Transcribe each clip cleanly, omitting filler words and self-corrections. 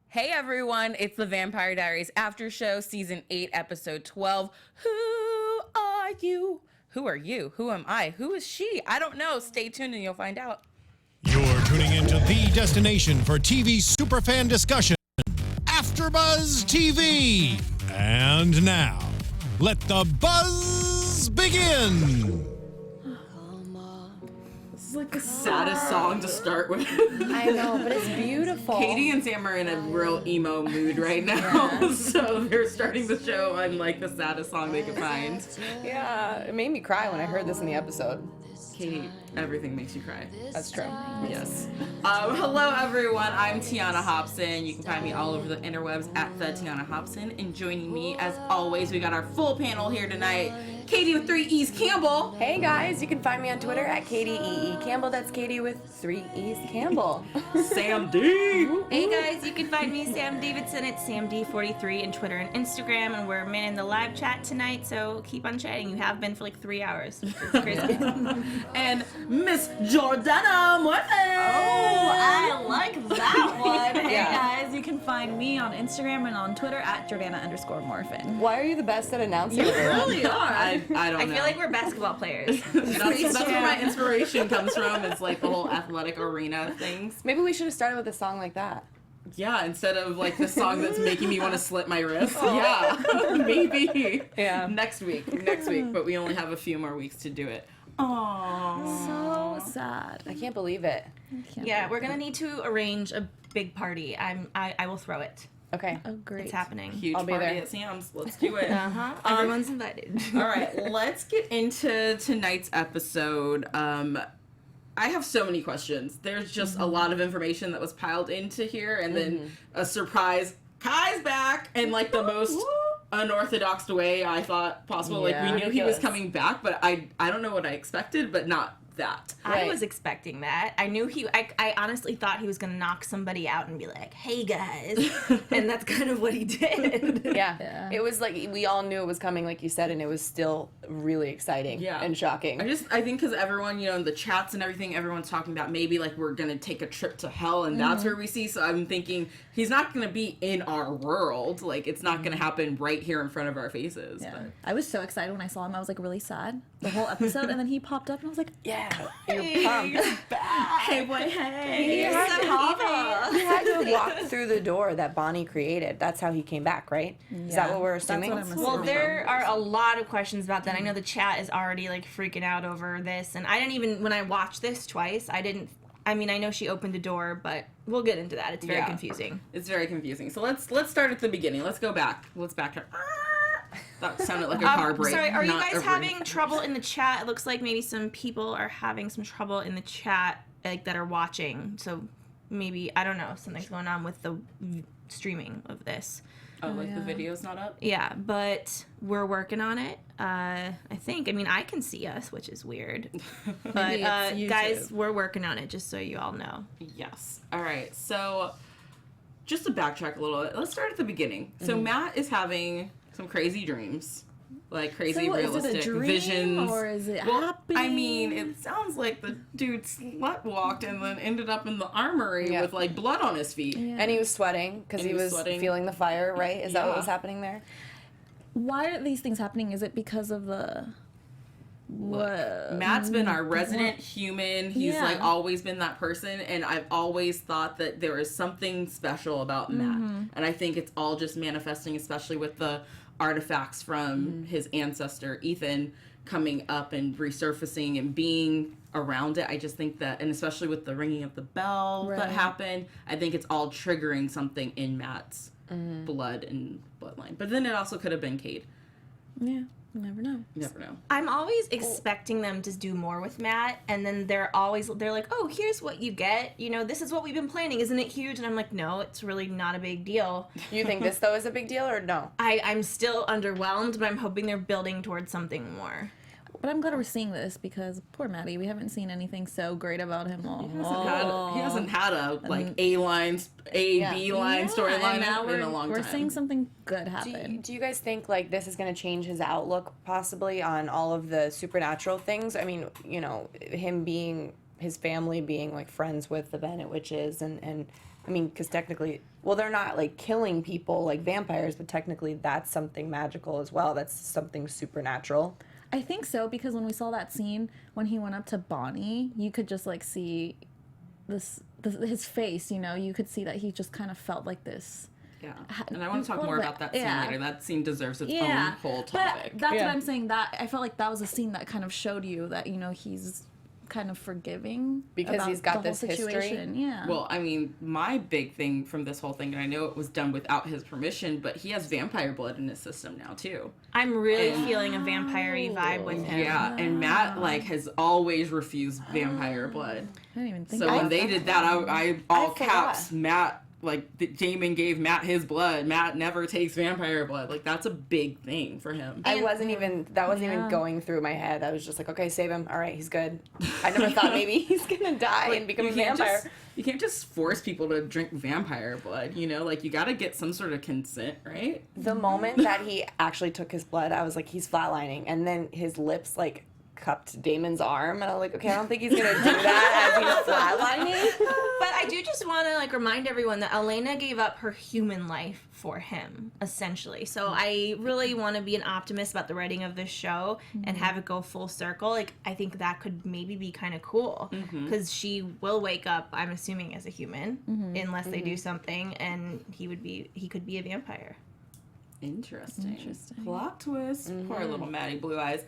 Hey everyone, it's the Vampire Diaries After Show, Season 8, Episode 12. Who are you? Who are you? Who am I? Who is she? I don't know. Stay tuned and you'll find out. You're tuning into the destination for TV superfan discussion, AFTERBUZZ TV. And now, let the buzz begin. This is like the saddest song to start with. I know, but it's beautiful. Katie and Sam are in a real emo mood right now, so they're starting the show on like the saddest song they could find. Yeah, it made me cry when I heard this in the episode. Katie, everything makes you cry. That's true. Yes. Hello everyone, I'm Tiona Hobson. You can find me all over the interwebs at the Tiona Hobson. And joining me, as always, we got our full panel here tonight. Katie with 3 E's Campbell. Hey guys, you can find me on Twitter at KatieEE Campbell. That's Katie with 3 E's Campbell. Sam D. Hey guys, you can find me, Sam Davidson, at SamD43 on Twitter and Instagram, and we're manning the live chat tonight, so keep on chatting. You have been for like 3 hours. It's crazy. And Miss Jordana Morfin. Oh, I like that one. Hey Yeah. guys, you can find me on Instagram and on Twitter at Jordana_Morfin. Why are you the best at announcing? You really are. I don't know. I feel like we're basketball players. that's where my inspiration comes from. It's like the whole athletic arena things. Maybe we should have started with a song like that. Yeah, instead of like the song that's making me want to slit my wrist. Yeah, maybe. Yeah. Next week, but we only have a few more weeks to do it. Aww. So sad. I can't believe it. Yeah, we're gonna need to arrange a big party. I will throw it. Okay. Oh, great. It's happening. Huge I'll be party there. at Sam's. Let's do it. Everyone's invited. All right, let's get into tonight's episode. I have so many questions. There's just a lot of information that was piled into here, and then a surprise, Kai's back, in like the most unorthodox way I thought possible. Yeah. Like, we knew he was Ridiculous. coming back, but I don't know what I expected, but not that. I Right. was expecting that. I knew I honestly thought he was gonna knock somebody out and be like, "Hey guys," and that's kind of what he did. Yeah. It was like we all knew it was coming, like you said, and it was still really exciting and shocking. I think because everyone, in the chats and everything, everyone's talking about maybe like we're gonna take a trip to hell, and that's where we see. So I'm thinking he's not gonna be in our world. Like, it's not gonna happen right here in front of our faces. Yeah. But. I was so excited when I saw him. I was like really sad the whole episode, and then he popped up, and I was like, Yeah. You're pumped. Hey, boy, hey. You had to walk through the door that Bonnie created. That's how he came back, right? Is that what we're assuming? what I'm assuming. Well, there are a lot of questions about that. I know the chat is already like freaking out over this, and I didn't even, when I watched this twice, I know she opened the door, but we'll get into that. It's very confusing. It's very confusing. So let's start at the beginning. Let's go back. Let's back up. That sounded like a car brake. Sorry, are you not guys a having brake. trouble in the chat? It looks like maybe some people are having some trouble in the chat, like that are watching. So maybe, I don't know, something's going on with the streaming of this. Oh, like the video's not up? Yeah, but we're working on it. I think. I mean, I can see us, which is weird. But it's guys, we're working on it, just so you all know. Yes. All right. So just to backtrack a little bit, let's start at the beginning. So Matt is having some crazy dreams. Like crazy so realistic is it a dream, visions. or is it Well, happening? I mean, it sounds like the dude slut walked and then ended up in the armory with like blood on his feet. Yeah. And he was sweating because And he was sweating. feeling the fire, right? Is that what Yeah. was happening there? Why are these things happening? Is it because of the... Look, Matt's been our resident human. He's Yeah. like always been that person, and I've always thought that there is something special about Matt. And I think it's all just manifesting, especially with the artifacts from his ancestor Ethan coming up and resurfacing and being around it. I just think that, and especially with the ringing of the bell that Right. happened, I think it's all triggering something in Matt's blood and bloodline. But then it also could have been Cade. Yeah, you never know. You never know. I'm always expecting them to do more with Matt, and then they're like, oh, here's what you get. This is what we've been planning. Isn't it huge? And I'm like, no, it's really not a big deal. You think this, though, is a big deal or no? I'm still underwhelmed, but I'm hoping they're building towards something more. But I'm glad we're seeing this because poor Maddie, we haven't seen anything so great about him all. He hasn't had a like B line storyline and now in a long we're time. seeing something good happen. Do you guys think like this is going to change his outlook possibly on all of the supernatural things? I mean, him being his family being like friends with the Bennett witches, and I mean, because technically, well, they're not like killing people like vampires, but technically that's something magical as well. That's something supernatural. I think so, because when we saw that scene when he went up to Bonnie, you could just like see his face, you know, you could see that he just kind of felt like this. Yeah, and I want to talk more about that scene later. That scene deserves its own whole topic. But that's what I'm saying, that I felt like that was a scene that kind of showed you that, you know, he's kind of forgiving because he's got this history. Yeah. Well, I mean, my big thing from this whole thing, and I know it was done without his permission, but he has vampire blood in his system now too. I'm really feeling a vampire-y vibe with him. Yeah, and Matt like has always refused vampire blood. I didn't even think So when they did that, I all caps Matt. Like, Damon gave Matt his blood. Matt never takes vampire blood. Like, that's a big thing for him. That wasn't even going through my head. I was just like, okay, save him. All right, he's good. I never thought maybe he's gonna die and become a vampire. You can't just force people to drink vampire blood, you know? Like, you gotta get some sort of consent, right? The moment that he actually took his blood, I was like, he's flatlining. And then his lips, like, cupped Damon's arm, and I was like, okay, I don't think he's gonna do that as he's flatlining. But I do just want to like remind everyone that Elena gave up her human life for him, essentially. So I really want to be an optimist about the writing of this show and have it go full circle. Like, I think that could maybe be kind of cool because she will wake up, I'm assuming, as a human unless they do something, and he could be a vampire. Interesting. Plot twist. Poor little Maddie Blue Eyes.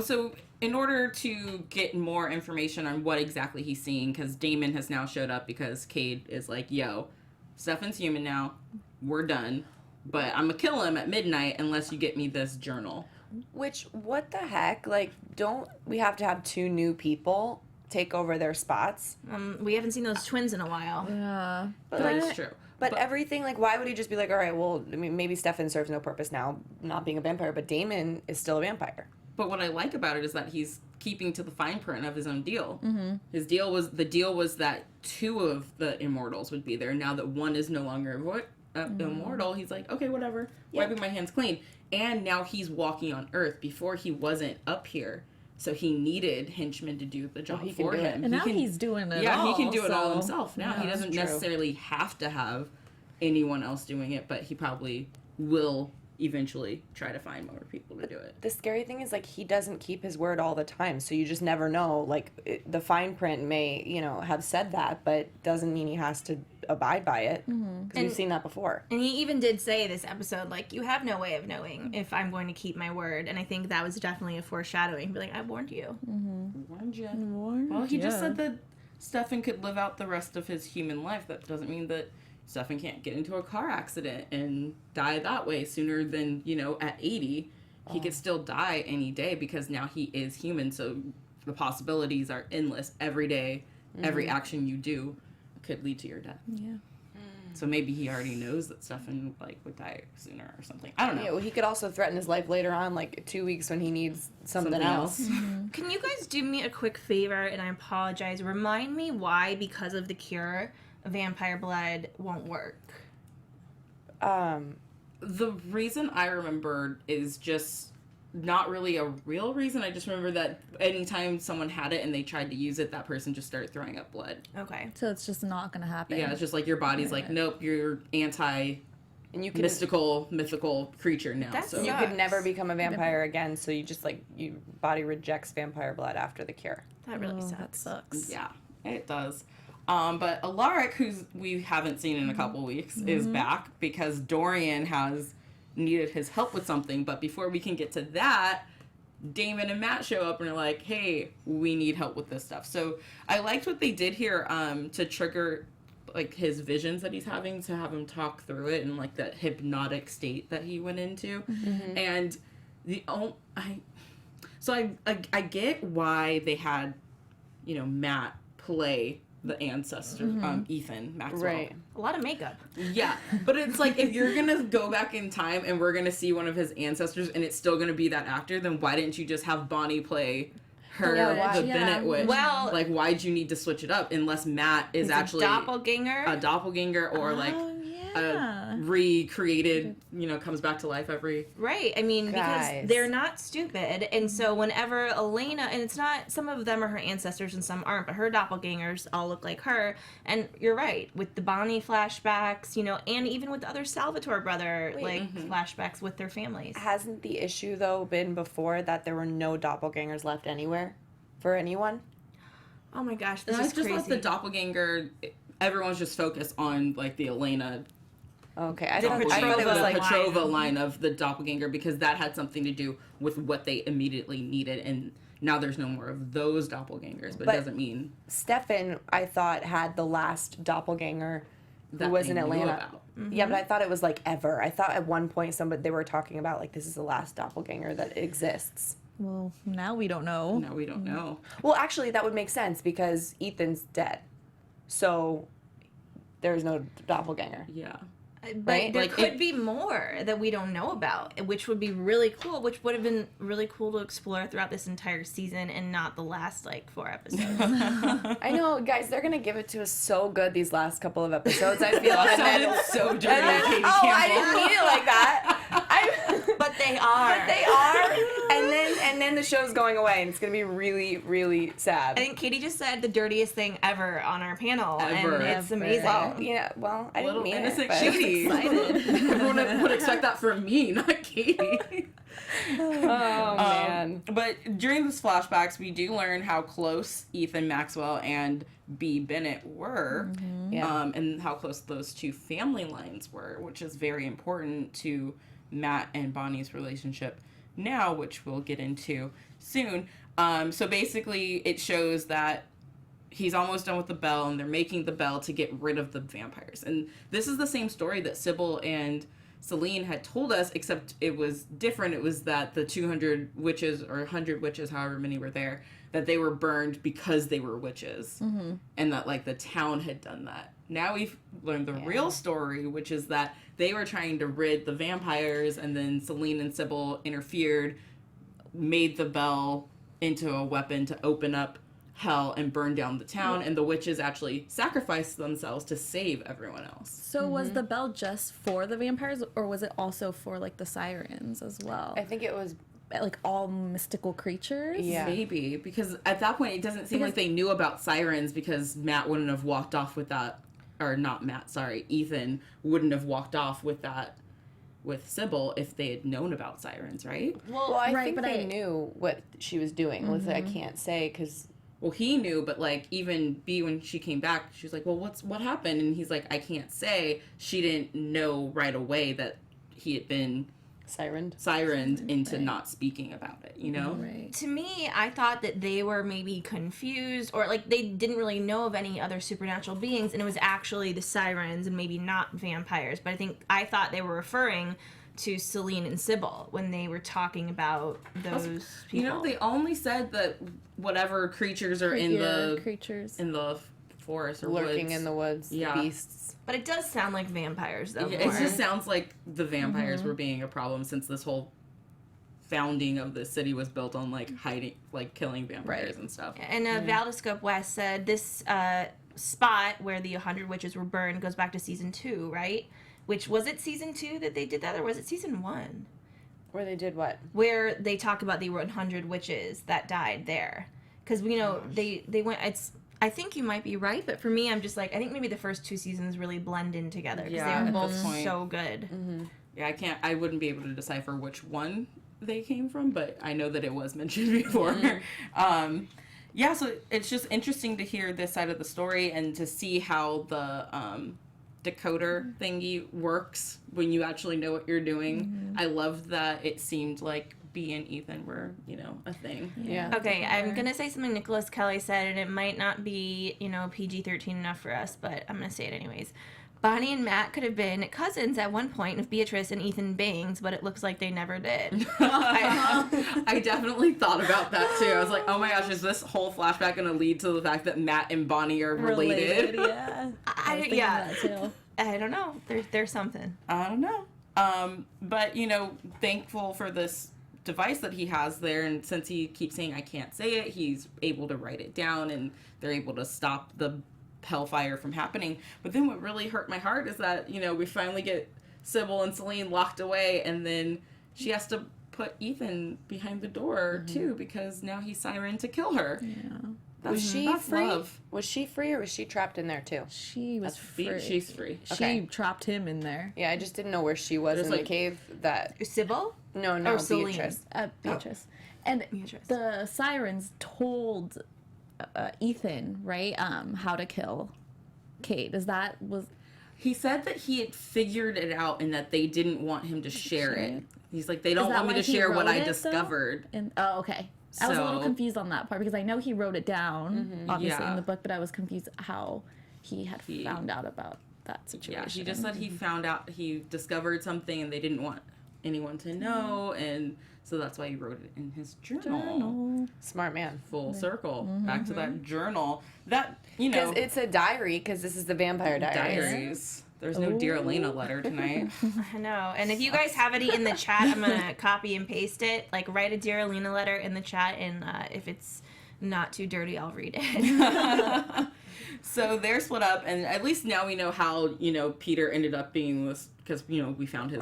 So in order to get more information on what exactly he's seeing, because Damon has now showed up because Cade is like, yo, Stefan's human now. We're done. But I'm going to kill him at midnight unless you get me this journal. Which, what the heck? Like, don't we have to have 2 new people take over their spots? We haven't seen those twins in a while. Yeah. But That's true. But everything, like, why would he just be like, all right, well, I mean, maybe Stefan serves no purpose now, not being a vampire, but Damon is still a vampire. But what I like about it is that he's keeping to the fine print of his own deal. The deal was that 2 of the immortals would be there. Now that 1 is no longer immortal, he's like, okay, whatever, wiping my hands clean. And now he's walking on Earth. Before, he wasn't up here. So he needed henchmen to do the job for him. And now he's doing it all. Yeah, he can do it all himself now. Yeah, He doesn't necessarily have to have anyone else doing it, but he probably will eventually try to find more people to do it. The scary thing is, like, he doesn't keep his word all the time, so you just never know. Like, the fine print may, you know, have said that, but doesn't mean he has to abide by it. Because we've seen that before. And he even did say this episode, like, you have no way of knowing if I'm going to keep my word. And I think that was definitely a foreshadowing. Be like, I warned you. Warned you. Well, he just said that Stefan could live out the rest of his human life. That doesn't mean that Stefan can't get into a car accident and die that way sooner than, you know, at 80. He could still die any day because now he is human. So the possibilities are endless. Every day, every action you do could lead to your death. Yeah. So maybe he already knows that Stefan, like, would die sooner or something. I don't know. Yeah, well, he could also threaten his life later on, like 2 weeks when he needs something else. Can you guys do me a quick favor? And I apologize. Remind me why, because of the cure, vampire blood won't work. The reason I remembered is just not really a real reason. I just remember that anytime someone had it and they tried to use it, that person just started throwing up blood. Okay. So it's just not going to happen. Yeah, it's just like your body's like, nope, you're anti And you can mythical creature now. That's So you sucks. could never become a vampire again, so you just, like, your body rejects vampire blood after the cure. That really sucks. That sucks. yeah, it does. But Alaric, who's we haven't seen in a couple weeks, is back because Dorian has needed his help with something. But before we can get to that, Damon and Matt show up and are like, hey, we need help with this stuff. So I liked what they did here to trigger, like, his visions that he's having, to have him talk through it in, like, that hypnotic state that he went into. And I get why they had, you know, Matt play the ancestor, Ethan Maxwell. Right. A lot of makeup. Yeah, but it's like, if you're gonna go back in time and we're gonna see one of his ancestors and it's still gonna be that actor, then why didn't you just have Bonnie play her, the Bennett witch? Well, like, why'd you need to switch it up unless Matt is actually a doppelganger. a doppelganger, or like recreated, comes back to life every... Right. I mean, Guys. because they're not stupid. And so whenever Elena, and it's not, some of them are her ancestors and some aren't, but her doppelgangers all look like her. And you're right, with the Bonnie flashbacks, and even with the other Salvatore brother, flashbacks with their families. Hasn't the issue, though, been before that there were no doppelgangers left anywhere for anyone? Oh my gosh, this And I is just crazy. thought the doppelganger, everyone's just focused on, the Elena... Okay, I thought it was the like... Petrova line of the doppelganger, because that had something to do with what they immediately needed, and now there's no more of those doppelgangers, but it doesn't mean... Stefan, I thought, had the last doppelganger who That was they in knew Atlanta. about. Yeah, but I thought it was, ever. I thought at one point they were talking about, this is the last doppelganger that exists. Well, now we don't know. No, we don't know. Well, actually, that would make sense because Ethan's dead. So there's no doppelganger. Yeah. But Right? there Like, could be more that we don't know about, which would be really cool, which would have been really cool to explore throughout this entire season and not the last, 4 episodes. I know, guys, they're going to give it to us so good these last couple of episodes, I feel. And then, Sounded so dirty, and then, Katie oh, I Campbell. didn't mean it like that. But they are. But they are. And then the show's going away, and it's going to be really, really sad. I think Katie just said the dirtiest thing ever on our panel, Ever. and it's Ever. amazing. Well, I didn't Little mean innocent it. But... Katie. Everyone would expect that from me, not Katie. Oh, man. But during these flashbacks, we do learn how close Ethan Maxwell and B. Bennett were, Yeah. and how close those two family lines were, which is very important to Matt and Bonnie's relationship now, which we'll get into soon. So basically, it shows that he's almost done with the bell, and they're making the bell to get rid of the vampires. And this is the same story that Sybil and Celine had told us, except it was different. It was that the 200 witches, or 100 witches, however many were there, that they were burned because they were witches. Mm-hmm. And that, the town had done that. Now we've learned the real story, which is that they were trying to rid the vampires, and then Celine and Sybil interfered, made the bell into a weapon to open up hell and burn down the town, and the witches actually sacrificed themselves to save everyone else. So was the bell just for the vampires, or was it also for the sirens as well? I think it was... all mystical creatures? Yeah. Maybe, because at that point it doesn't seem like they knew about sirens, because Matt wouldn't have walked off with that, or not Matt, sorry, Ethan wouldn't have walked off with that with Sybil if they had known about sirens, right? Well, I right, think but they knew what she was doing. Was I can't say because... Well, he knew, but even B, when she came back, she was like, well, what happened? And he's like, I can't say. She didn't know right away that he had been sirened into not speaking about it, Right. To me, I thought that they were maybe confused, or they didn't really know of any other supernatural beings, and it was actually the sirens and maybe not vampires. But I thought they were referring to Celine and Sybil when they were talking about those people. They only said that whatever creatures are in the creatures in the forest or lurking woods. in the woods, Yeah. the beasts. But it does sound like vampires, though. Yeah, it just sounds like the vampires were being a problem, since this whole founding of the city was built on hiding, killing vampires and stuff. And Valdescope West said this spot where the 100 witches were burned goes back to season 2, right? Which, was it season 2 that they did that, or was it season 1? Where they did what? Where they talk about the 100 witches that died there. Because, they went, I think you might be right, but for me, I'm just I think maybe the first 2 seasons really blend in together. Because Yeah, they at were this both point. so good. Mm-hmm. Yeah, I wouldn't be able to decipher which one they came from, but I know that it was mentioned before. Yeah, so it's just interesting to hear this side of the story and to see how the decoder thingy works when you actually know what you're doing. I loved that it seemed like B and Ethan were, a thing. Yeah. Okay, I'm going to say something Nicholas Kelly said, and it might not be, PG-13 enough for us, but I'm going to say it anyways. Bonnie and Matt could have been cousins at one point if Beatrice and Ethan banged, but it looks like they never did. I definitely thought about that too. I was like, oh my gosh, is this whole flashback going to lead to the fact that Matt and Bonnie are related? Yeah. Yeah. That too. I don't know. There's something. I don't know. But, thankful for this device that he has there, and since he keeps saying I can't say it, he's able to write it down, and they're able to stop the hellfire from happening. But then what really hurt my heart is that, you know, we finally get Sybil and Celine locked away, and then she has to put Ethan behind the door, too, because now he's siren to kill her. Yeah. Was she free? Love. Was she free, or was she trapped in there too? She was free. She's free. She trapped him in there. Yeah, I just didn't know where she was in the cave. That Sybil? no, Or Celine? Beatrice. Beatrice. And Beatrice. the sirens told Ethan, right, how to kill Kate. He said that he had figured it out and that they didn't want him to share it. He's like, they don't want me to share what I discovered. Okay. I was a little So- confused on that part because I know he wrote it down, obviously, Yeah. in the book, but I was confused how he had found out about that situation. Yeah, he just said he found out, he discovered something and they didn't want anyone to know, and so that's why he wrote it in his journal. Smart man. Full circle. Back to that journal. That, you know, Because it's a diary. Because this is the Vampire Diaries. diaries. There's no Dear Elena letter tonight. I know. And if you guys have any in the chat, I'm going to copy and paste it. Like, write a Dear Elena letter in the chat, and if it's not too dirty, I'll read it. So they're split up, and at least now we know how, you know, Peter ended up being this, because, you know, we found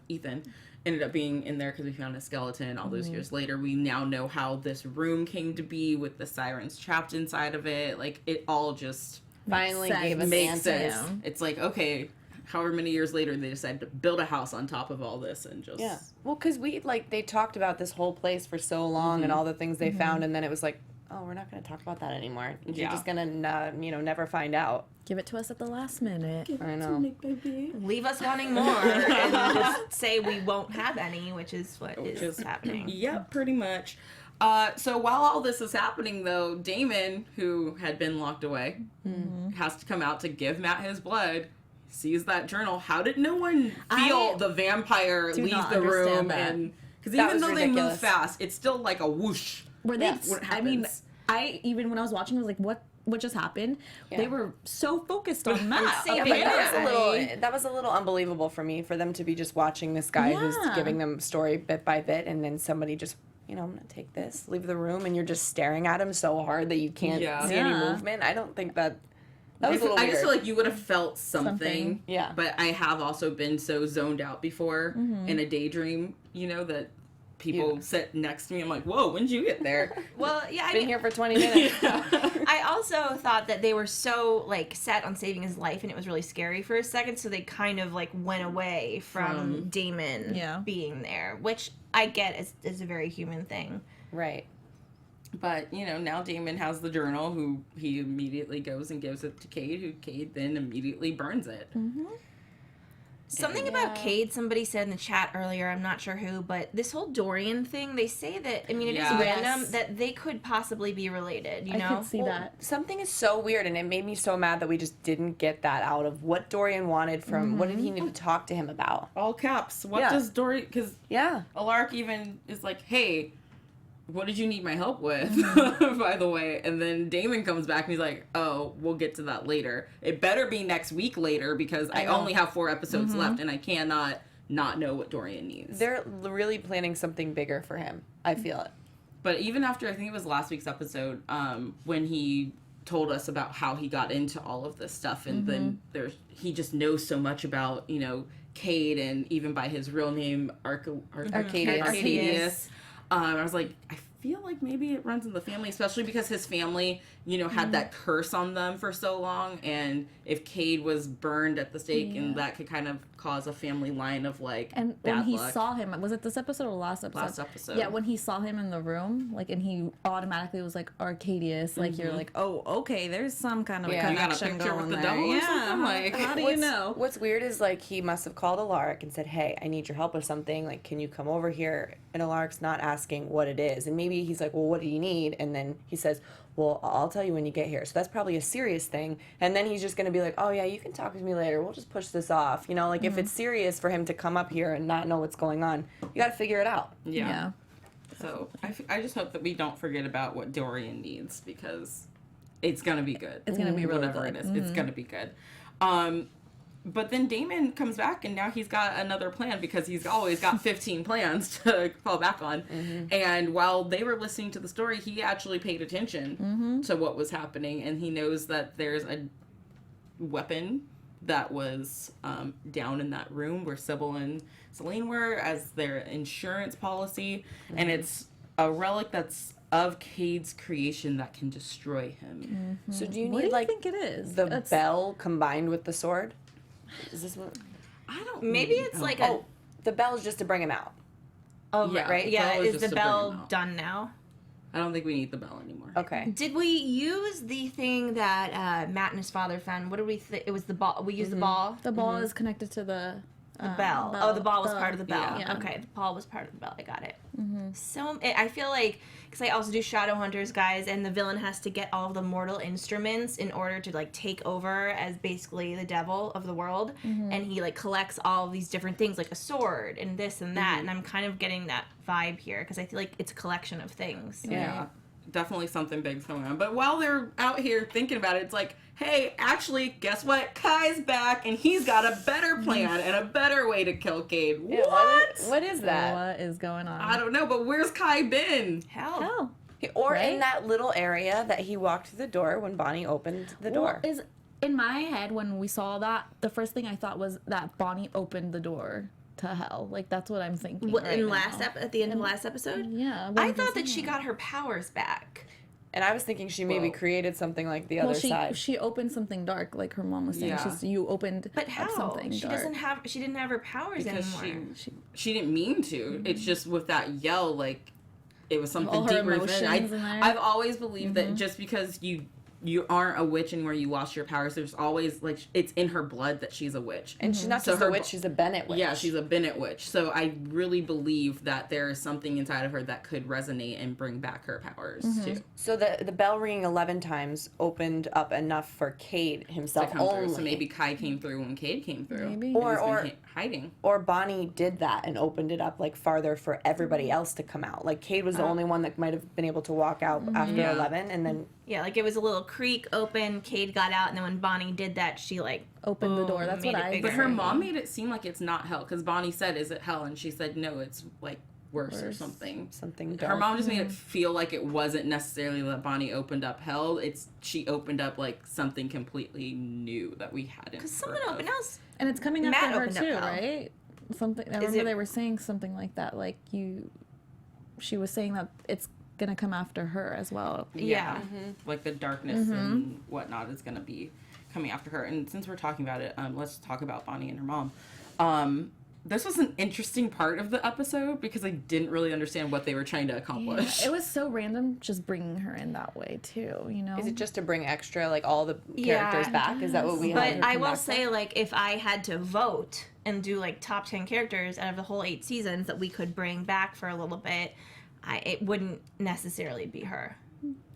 Ethan ended up being in there because we found a skeleton all those years later. We now know how this room came to be with the sirens trapped inside of it. Like, it all just Finally sense. gave us makes answers. sense. It's like, okay, however many years later they decided to build a house on top of all this and just... Yeah. Well, because they talked about this whole place for so long and all the things they found, and then it was like, oh, we're not going to talk about that anymore. You're Yeah. just going to, never find out. Give it to us at the last minute. I know. Leave us wanting more and just say we won't have any, which is what is happening. Yep, pretty much. So while all this is happening, though, Damon, who had been locked away, has to come out to give Matt his blood. Sees that journal. How did no one feel the vampire do leave not the room? understand that. And because That even was though they move ridiculous. fast, it's still like a whoosh. Were they? What I mean, happens? even when I was watching, I was like, what just happened? They were so focused on Matt. saving But Yeah, that was a little unbelievable for me, for them to be just watching this guy who's Yeah. giving them story bit by bit, and then somebody just, I'm gonna take this, leave the room, and you're just staring at him so hard that you can't see any Yeah. movement. I don't think that was a little I weird. just feel like you would have felt something. Yeah. But I have also been so zoned out before in a daydream, that people sit next to me. I'm like, whoa, when did you get there? Well, yeah, I Been mean, here for 20 minutes. I also thought that they were so set on saving his life, and it was really scary for a second, so they kind of went away from Damon being there, which I get is a very human thing. Right. But, now Damon has the journal, who he immediately goes and gives it to Cade, who Cade then immediately burns it. Something about Cade, somebody said in the chat earlier, I'm not sure who, but this whole Dorian thing, they say that, it is Yeah. random, Yes. that they could possibly be related, you I know? could see that. Something is so weird, and it made me so mad that we just didn't get that out of what Dorian wanted from, what did he need to talk to him about? All caps. What Yeah. does Dory... Because Yeah. Alaric even is like, hey, what did you need my help with, by the way? And then Damon comes back and he's like, oh, we'll get to that later. It better be next week later, because I only have 4 episodes left, and I cannot not know what Dorian needs. They're really planning something bigger for him. I feel it. But even after, I think it was last week's episode, when he told us about how he got into all of this stuff, and then he just knows so much about, Cade, and even by his real name, Arcadius. I was like, I feel like maybe it runs in the family, especially because his family, had that curse on them for so long, and if Cade was burned at the stake, and that could kind of cause a family line of And bad when he luck. saw him, was it this episode or last episode? Last episode. Yeah, when he saw him in the room, and he automatically was like Arcadius, you're like, oh, okay, there's some kind of Yeah. You got a connection picture going with the there. devil or Yeah, something? Like, how do you know? What's weird is he must have called Alaric and said, hey, I need your help with something. Can you come over here? And Alaric's not asking what it is. And maybe he's like, well, what do you need? And then he says, well, I'll tell you when you get here. So that's probably a serious thing. And then he's just going to be like, oh, yeah, you can talk to me later. We'll just push this off. If it's serious for him to come up here and not know what's going on, you got to figure it out. Yeah. So I just hope that we don't forget about what Dorian needs, because it's going to be good. It's gonna be really whatever good. it is. It's going to be good. But then Damon comes back, and now he's got another plan because he's always got 15 plans to fall back on. And while they were listening to the story, he actually paid attention to what was happening, and he knows that there's a weapon that was down in that room where Sybil and Selene were as their insurance policy, and it's a relic that's of Cade's creation that can destroy him. So do you What need do you like think it is? the bell combined with the sword? Is this what? I don't. Maybe it's like a. Oh, the bell is just to bring him out. Oh, Yeah, right. the Yeah, bell is is just the to bring bell him out. done now? I don't think we need the bell anymore. Okay. Did we use the thing that Matt and his father found? What did we think? It was the ball. We used the ball. The ball is connected to the Bell. Oh, the ball was part of the bell. Yeah. Okay, the ball was part of the bell. I got it. So I feel like, because I also do Shadowhunters, guys, and the villain has to get all of the mortal instruments in order to like take over as basically the devil of the world, and he like collects all of these different things like a sword and this and that, and I'm kind of getting that vibe here because I feel like it's a collection of things. Yeah, definitely something big's going on. But while they're out here thinking about it, it's like, hey, actually, guess what? Kai's back, and he's got a better plan and a better way to kill Cade. Yeah, What? What is that? What is going on? I don't know, but where's Kai been? Hell. Oh. Or Right? in that little area that he walked through the door when Bonnie opened the door. Well, is in my head when we saw that, the first thing I thought was that Bonnie opened the door to hell. Like that's what I'm thinking. What, right in now. at the end of last episode? Yeah. I thought that she got her powers back. And I was thinking she maybe Whoa. created something like the Well, other side. she opened something dark, like her mom was saying. Yeah. You opened But up how? something She dark. she didn't have her powers Because anymore. she didn't mean to. It's just with that yell, like it was something All her deeper emotions than. in there. I've always believed that just because you aren't a witch anymore, you lost your powers. There's always like it's in her blood that she's a witch. And she's not So just a her- witch, she's a Bennett witch. Yeah, she's a Bennett witch. So I really believe that there is something inside of her that could resonate and bring back her powers too. So the bell ringing 11 times opened up enough for Cade To himself come only. through. So maybe Kai came through when Cade came through. Maybe. And he's Or- been hiding. Or Bonnie did that and opened it up like farther for everybody else to come out. Like Cade was the only one that might have been able to walk out after Yeah. 11, and then Yeah, like it was a little creak open, Cade got out, and then when Bonnie did that, she like Opened the door. boom, That's made what it I bigger. But her mom made it seem like it's not hell because Bonnie said, "Is it hell?" And she said, "No, it's like worse or Worse. something." something dark. Her mom just made it feel like it wasn't necessarily that Bonnie opened up hell. It's she opened up like something completely new that we hadn't. Because someone heard of. opened house. And it's coming Matt after her opened up too, hell. right? Something. I Is remember it- they were saying something like that. Like she was saying that it's gonna come after her as well. Yeah. Like the darkness and whatnot is gonna be coming after her. And since we're talking about it, let's talk about Bonnie and her mom. This was an interesting part of the episode because I didn't really understand what they were trying to accomplish. It was so random just bringing her in that way too. You know. Is it just to bring extra, like all the Yeah, characters back? Is that what we had? But I will say, like, if I had to vote and do like top 10 characters out of the whole 8 seasons that we could bring back for a little bit, it wouldn't necessarily be her.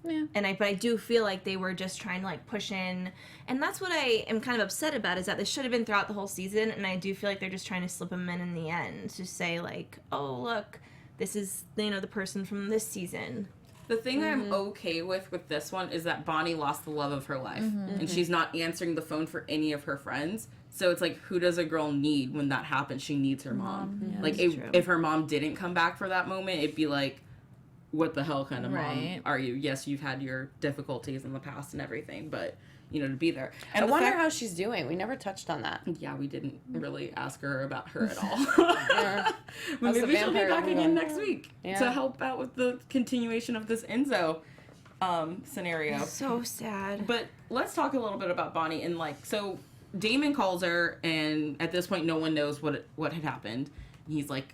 Yeah. But I do feel like they were just trying to like push in, and that's what I am kind of upset about, is that this should have been throughout the whole season, and I do feel like they're just trying to slip them in the end to say like, oh look, this is the person from this season. The thing I'm okay with this one is that Bonnie lost the love of her life, and she's not answering the phone for any of her friends. So it's like, who does a girl need when that happens? She needs her mom. Yeah, Like, that's true. if her mom didn't come back for that moment, it'd be like, what the hell kind of Right. mom are you? Yes, you've had your difficulties in the past and everything, but, to be there. And I the wonder fact- how she's doing. We never touched on that. Yeah, we didn't really ask her about her at all. Yeah. But How's the maybe she'll be vampire back going? again next week Yeah. to help out with the continuation of this Enzo scenario. So sad. But let's talk a little bit about Bonnie and so Damon calls her, and at this point no one knows what had happened. And he's like,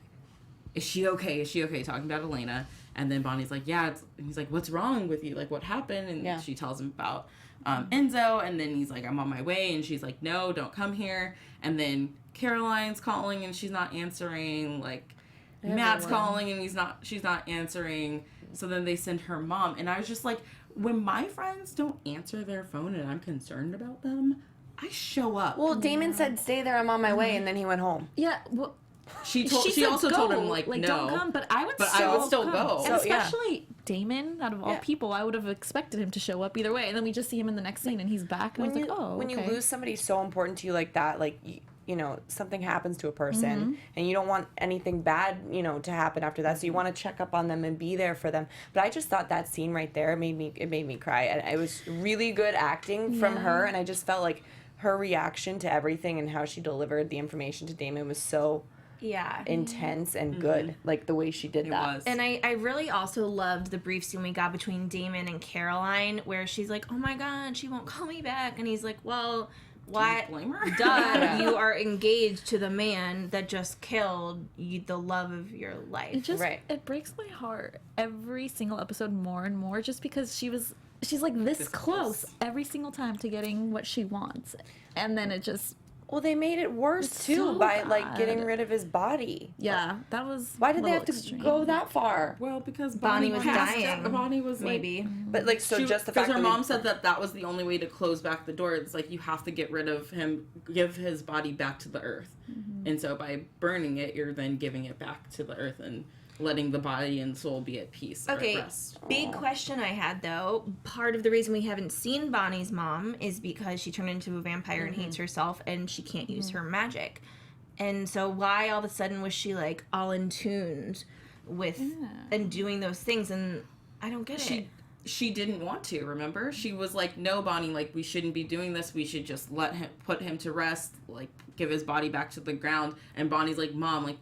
"Is she okay? Is she okay?" Talking about Elena, and then Bonnie's like, "Yeah." And he's like, "What's wrong with you? Like, what happened?" And Yeah. she tells him about Enzo, and then he's like, "I'm on my way," and she's like, "No, don't come here." And then Caroline's calling, and she's not answering. Like, Matt's Everyone. calling, and she's not answering. So then they send her mom, and I was just like, when my friends don't answer their phone and I'm concerned about them, I show up. Well, Damon said, "Stay there. I'm on my way," and then he went home. Yeah. Well, she said also go, told him like no, don't come, but I would but still I would still come. go. And So, yeah. especially Damon, out of all people, I would have expected him to show up either way. And then we just see him in the next scene and he's back. And I was like, oh, when you okay. lose somebody so important to you like that, like, you know, something happens to a person and you don't want anything bad, you know, to happen after that. So you want to check up on them and be there for them. But I just thought that scene right there made me cry. And it was really good acting from her. And I just felt like her reaction to everything and how she delivered the information to Damon was so intense and good, like the way she did that. And I really also loved the brief scene we got between Damon and Caroline, where she's like, oh my god, she won't call me back, and he's like, well, why? Blame her? Duh, you are engaged to the man that just killed you, the love of your life. It just it breaks my heart every single episode more and more, just because she's like this close every single time to getting what she wants, and then it just. Well, they made it worse too so by bad. like getting rid of his body. Yeah, that was. Why did they have to extreme. go that far? Well, because Bonnie was dying. Bonnie was maybe. But like, so just the fact because her that mom said that was the only way to close back the door. It's like you have to get rid of him, give his body back to the earth, and so by burning it, you're then giving it back to the earth and letting the body and soul be at peace. Okay, or at rest. big question I had though. Part of the reason we haven't seen Bonnie's mom is because she turned into a vampire and hates herself, and she can't use her magic. And so why all of a sudden was she like all in tuned with and doing those things? And I don't get it. She didn't want to, remember? She was like, no, Bonnie, like, we shouldn't be doing this. We should just put him to rest, like, give his body back to the ground. And Bonnie's like, Mom, like,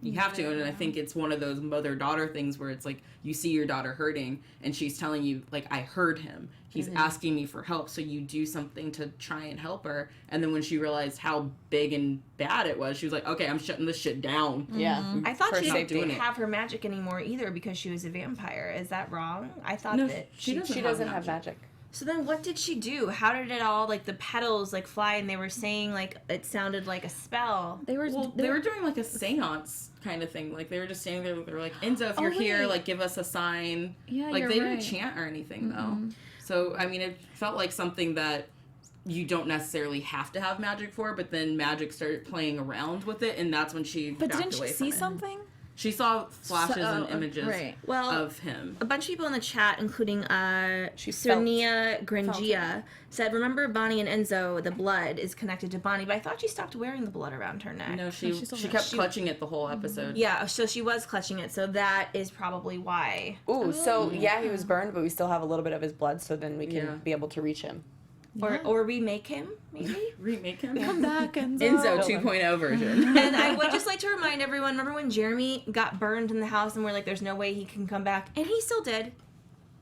you have to. And I think it's one of those mother-daughter things where it's like, you see your daughter hurting, and she's telling you, like, I heard him. He's asking me for help, so you do something to try and help her. And then when she realized how big and bad it was, she was like, okay, I'm shutting this shit down. Yeah. I thought she doing didn't it. have her magic anymore either because she was a vampire. Is that wrong? I thought No, that she She doesn't have magic. So then what did she do? How did it all, like, the petals, like, fly, and they were saying, like, it sounded like a spell? They were doing like a seance kind of thing. Like, they were just standing there. They were like, Enzo, if you're here, like, give us a sign. Yeah, like, you're they right. didn't chant or anything, though. So, I mean, it felt like something that you don't necessarily have to have magic for, but then magic started playing around with it, and that's when she But backed didn't she away see from it. something? She saw flashes and images Well, of him. a bunch of people in the chat, including She Sonia Grangia, said, remember Bonnie and Enzo, the blood is connected to Bonnie, but I thought she stopped wearing the blood around her neck. No, she still kept clutching it the whole episode. Yeah, so she was clutching it, so that is probably why. Ooh, so yeah, he was burned, but we still have a little bit of his blood, so then we can be able to reach him. Or remake him, maybe? Remake him. Come back, Enzo. Enzo 2.0 version. And I would just like to remind everyone, remember when Jeremy got burned in the house and we're like, there's no way he can come back? And he still did.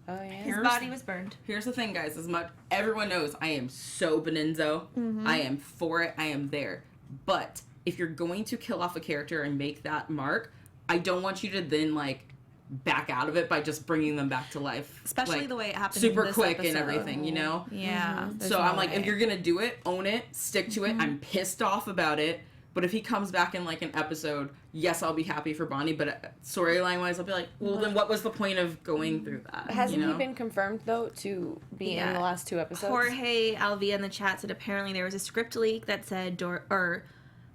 Oh, yeah. His body was burned. Here's the thing, guys. As much everyone knows, I am so Benenzo. I am for it. I am there. But if you're going to kill off a character and make that mark, I don't want you to then like back out of it by just bringing them back to life, Especially like, the way it happened super in this quick episode. and everything, you know. Yeah. So I'm like, if you're gonna do it, own it, stick to it. I'm pissed off about it. But if he comes back in like an episode, yes, I'll be happy for Bonnie. But storyline wise, I'll be like, well, then what was the point of going through that? Hasn't you know? he been confirmed though to be in the last 2 episodes? Jorge Alvia in the chat said apparently there was a script leak that said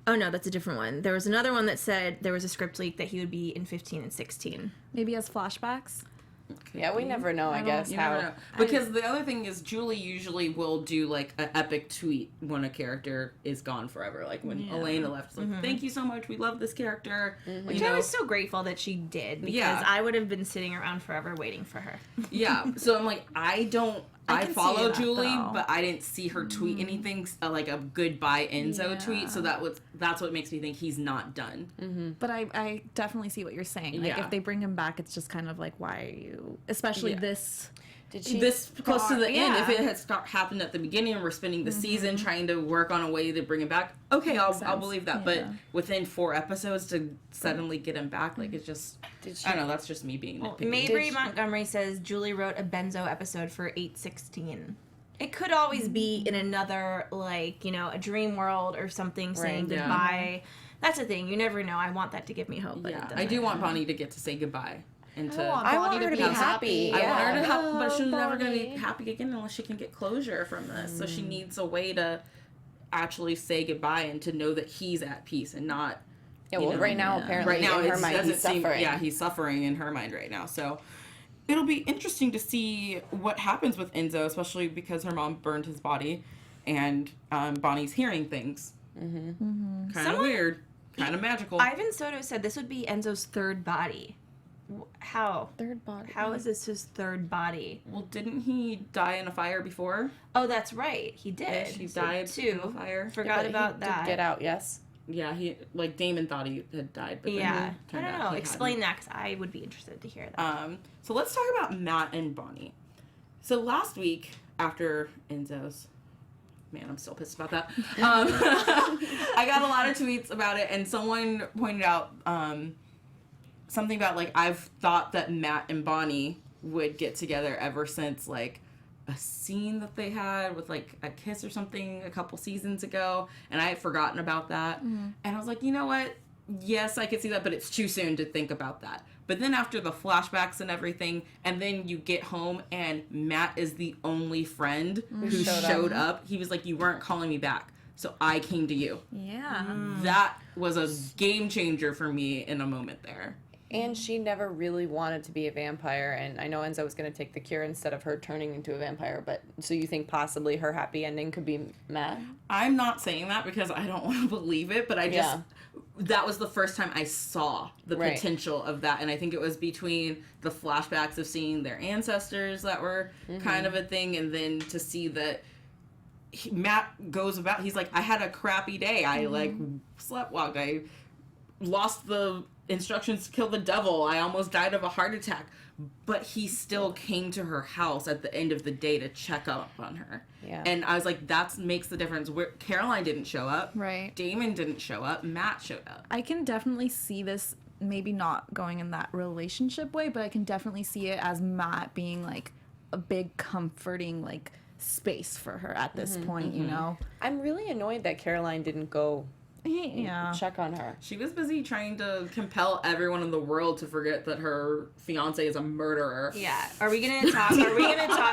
oh no, that's a different one. There was another one that said there was a script leak that he would be in 15 and 16. Maybe as flashbacks. Yeah, we never know, I guess, You how. never know. Because the other thing is Julie usually will do like an epic tweet when a character is gone forever. Like when Elena left, it's like, thank you so much, we love this character. Which I was so grateful that she did because I would have been sitting around forever waiting for her. Yeah, so I'm like, I can follow see that, Julie, though. but I didn't see her tweet anything like a goodbye Enzo tweet. So that's what makes me think he's not done. But I definitely see what you're saying. Like, Yeah. if they bring him back, it's just kind of like, why are you... Especially this... Did she? This close to the end, if yeah. it had happened at the beginning and we're spending the season trying to work on a way to bring him back, okay, I'll believe that. But within 4 episodes to suddenly get him back, like it's just, I don't know, that's just me being nitpicky. Mabry Montgomery says Julie wrote a Benzo episode for 8/16. It could always be in another, like, you know, a dream world or something saying yeah. goodbye. That's the thing. You never know. I want that to give me hope. But Yeah, it I do doesn't. want Bonnie to get to say goodbye. And to, I want her to be happy. I want her to Yeah. happy, but she's never going to be Bonnie. happy again unless she can get closure from this. So she needs a way to actually say goodbye and to know that he's at peace and not. Yeah, well, right now, apparently, Right now, in her it mind, doesn't he's seem. suffering. Yeah, he's suffering in her mind right now. So it'll be interesting to see what happens with Enzo, especially because her mom burned his body, and Bonnie's hearing things. Kind of weird, kind of magical. Ivan Soto said this would be Enzo's third body. How? Third body. How is this his third body? Well, didn't he die in a fire before? Oh, that's right. He did. He died in a fire. Forgot about that. Get out, yes. Yeah, he Damon thought he had died, but then Yeah. it I turned don't out know. he Explain that, because I would be interested to hear that. hadn't. So let's talk about Matt and Bonnie. So last week, after Enzo's, man, I'm still pissed about that. I got a lot of tweets about it, and someone pointed out something about, like, I've thought that Matt and Bonnie would get together ever since, like, a scene that they had with, like, a kiss or something a couple seasons ago, and I had forgotten about that. And I was like, you know what? Yes, I could see that, but it's too soon to think about that. But then after the flashbacks and everything, and then you get home and Matt is the only friend who showed up. He was like, you weren't calling me back, so I came to you. Yeah. That was a game changer for me in a moment there. And she never really wanted to be a vampire, and I know Enzo was going to take the cure instead of her turning into a vampire, but so you think possibly her happy ending could be Matt? I'm not saying that because I don't want to believe it, but I just, that was the first time I saw the potential of that, and I think it was between the flashbacks of seeing their ancestors that were kind of a thing, and then to see that Matt goes about, he's like, I had a crappy day, I like sleptwalked, I lost the instructions to kill the devil, I almost died of a heart attack, but he still came to her house at the end of the day to check up on her. And I was like, that makes the difference. Caroline didn't show up, Right. Damon didn't show up, Matt showed up. I can definitely see this, maybe not going in that relationship way, but I can definitely see it as Matt being like a big comforting like space for her at this point, you know? I'm really annoyed that Caroline didn't go Yeah. check on her. She was busy trying to compel everyone in the world to forget that her fiance is a murderer. Yeah. Are we gonna talk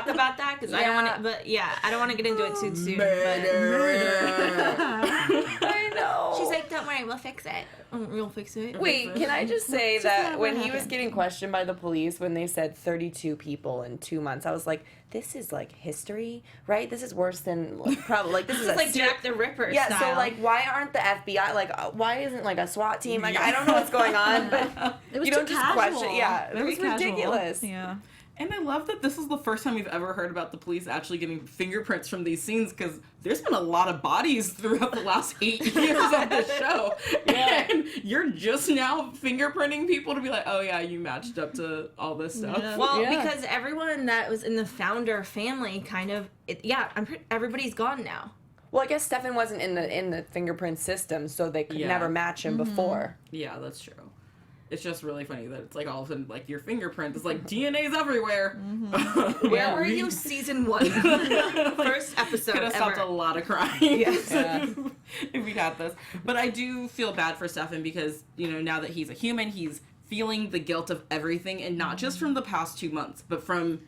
about that? Because I don't want to. But yeah, I don't want to get into it too soon. I know. She's like, "Don't worry, we'll fix it. We'll fix it." Wait, can I just say that never when he was happened. getting questioned by the police when they said 32 people in 2 months, I was like, this is like history, right? This is worse than probably like this is It's a like Jack the Ripper yeah. style. So like, why aren't the FBI like? Why isn't like a SWAT team? Like I don't know what's going on, but It was you don't too just casual. question. Yeah, it Very was casual. ridiculous. Yeah. And I love that this is the first time we've ever heard about the police actually getting fingerprints from these scenes, because there's been a lot of bodies throughout the last 8 years of the show. And you're just now fingerprinting people to be like, oh yeah, you matched up to all this stuff. Yeah. Well, Yeah. because everyone that was in the founder family kind of, everybody's gone now. Well, I guess Stefan wasn't in the fingerprint system, so they could Yeah. never match him before. Yeah, that's true. It's just really funny that it's like all of a sudden, like, your fingerprint is like, DNA's everywhere. Where were you season 1? First episode Could have stopped a ever. lot of crying Yes. if we'd had this. But I do feel bad for Stefan because, you know, now that he's a human, he's feeling the guilt of everything, and not just from the past 2 months, but from